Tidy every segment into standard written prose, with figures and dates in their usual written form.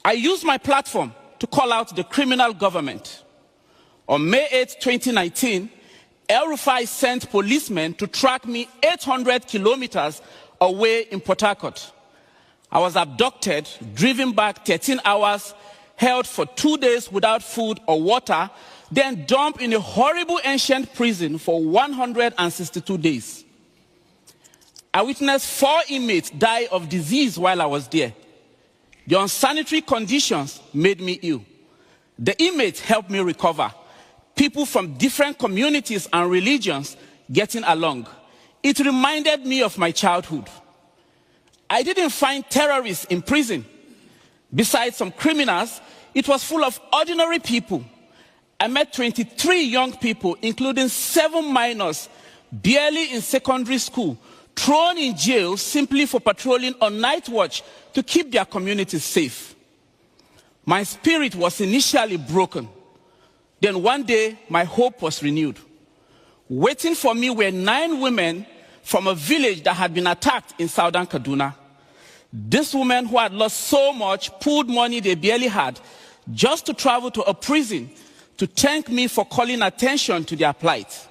I used my platform to call out the criminal government. On May 8, 2019, El-Rufai sent policemen to track me 800 kilometers away in Port Harcourt. I was abducted, driven back 13 hours, held for 2 days without food or water, then dumped in a horrible ancient prison for 162 days. I witnessed 4 inmates die of disease while I was there. The unsanitary conditions made me ill. The inmates helped me recover. People from different communities and religions getting along. It reminded me of my childhood. I didn't find terrorists in prison. Besides some criminals, it was full of ordinary people. I met 23 young people, including 7 minors, barely in secondary school, thrown in jail simply for patrolling on night watch to keep their communities safe. My spirit was initially broken. Then one day, my hope was renewed. Waiting for me were 9 women from a village that had been attacked in southern Kaduna. These women who had lost so much pooled money they barely had just to travel to a prison to thank me for calling attention to their plight.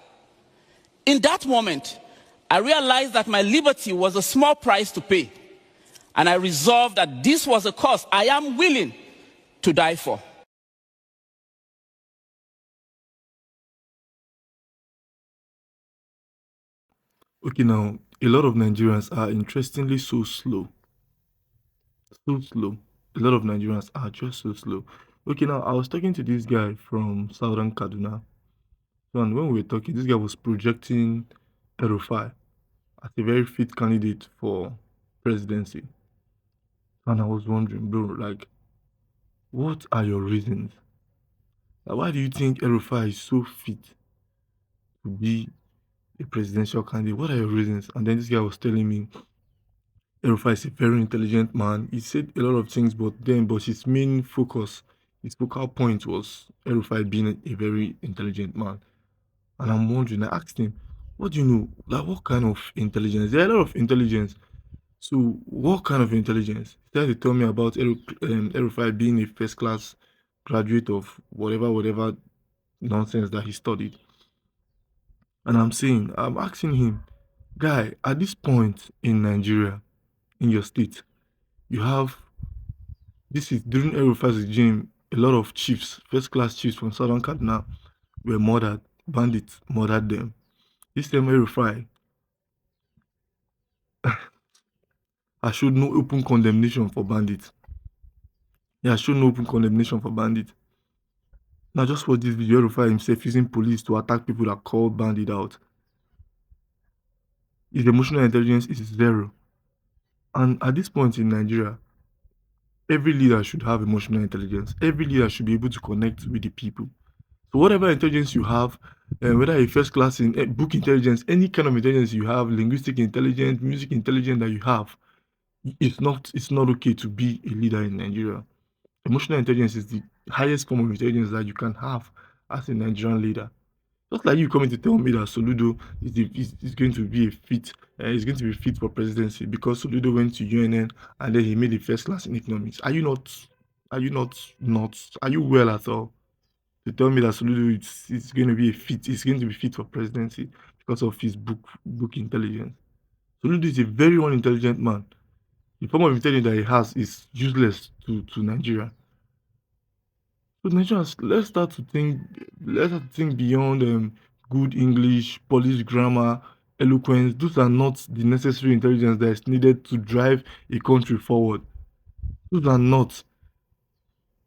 In that moment, I realized that my liberty was a small price to pay, and I resolved that this was a cause I am willing to die for. Okay, now, a lot of Nigerians are interestingly so slow. So slow. A lot of Nigerians are just so slow. Okay, now, I was talking to this guy from Southern Kaduna. So, and when we were talking, this guy was projecting El-Rufai as a very fit candidate for presidency. And I was wondering, bro, like, what are your reasons? Like, why do you think El-Rufai is so fit to be a presidential candidate? What are your reasons? And then this guy was telling me El-Rufai is a very intelligent man. He said a lot of things, but his main focus, his focal point was El-Rufai being a very intelligent man. And I'm wondering, I asked him, what do you know? Like, what kind of intelligence? There are a lot of intelligence. So, what kind of intelligence? He started to tell me about El-Rufai being a first class graduate of whatever nonsense that he studied. And I'm asking him, guy, at this point in Nigeria, in your state, you have, this is during El-Rufai's regime, a lot of chiefs, first class chiefs from Southern Kaduna were murdered, bandits murdered them. This same El-Rufai I showed no open condemnation for bandits. Yeah, I showed no open condemnation for bandits. Now, just for this video, El-Rufai himself using police to attack people that called bandit out. His emotional intelligence is 0. And at this point in Nigeria, every leader should have emotional intelligence. Every leader should be able to connect with the people. So whatever intelligence you have, whether a first class in book intelligence, any kind of intelligence you have, linguistic intelligence, music intelligence that you have, it's not okay to be a leader in Nigeria. Emotional intelligence is the highest form of intelligence that you can have as a Nigerian leader. Just like you coming to tell me that Soludo is going to be is going to be fit for presidency because Soludo went to UNN and then he made the first class in economics. Are you well at all to tell me that Soludo is going to be fit for presidency because of his book intelligence? Soludo is a very unintelligent man. The form of intelligence that he has is useless to Nigeria. So Nigerians, let's start to think beyond good English, polished grammar, eloquence. Those are not the necessary intelligence that is needed to drive a country forward. Those are not.